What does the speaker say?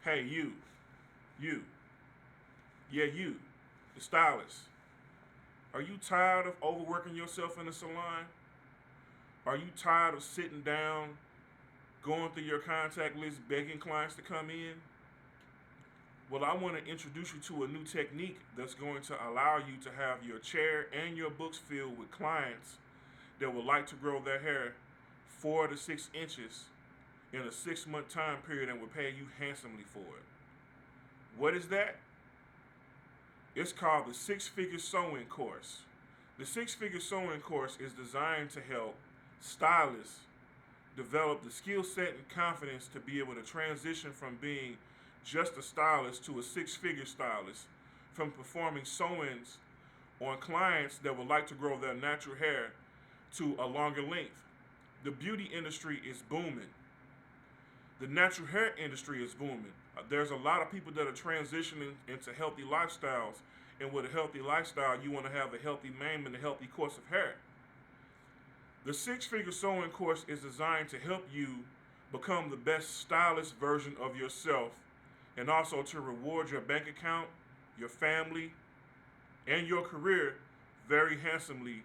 Hey, you, yeah, you, the stylist. Are you tired of overworking yourself in the salon? Are you tired of sitting down, going through your contact list, begging clients to come in? Well, I want to introduce you to a new technique that's going to allow you to have your chair and your books filled with clients that would like to grow their hair 4 to 6 inches in a 6 month time period and will pay you handsomely for it. What is that? It's called the Six Figure Sewing Course. The Six Figure Sewing Course is designed to help stylists develop the skill set and confidence to be able to transition from being just a stylist to a six-figure stylist, from performing sew-ins on clients that would like to grow their natural hair to a longer length. The beauty industry is booming. The natural hair industry is booming. There's a lot of people that are transitioning into healthy lifestyles, and with a healthy lifestyle, you want to have a healthy mane and a healthy course of hair. The Six Figure Sewing Course is designed to help you become the best stylist version of yourself, and also to reward your bank account, your family, and your career very handsomely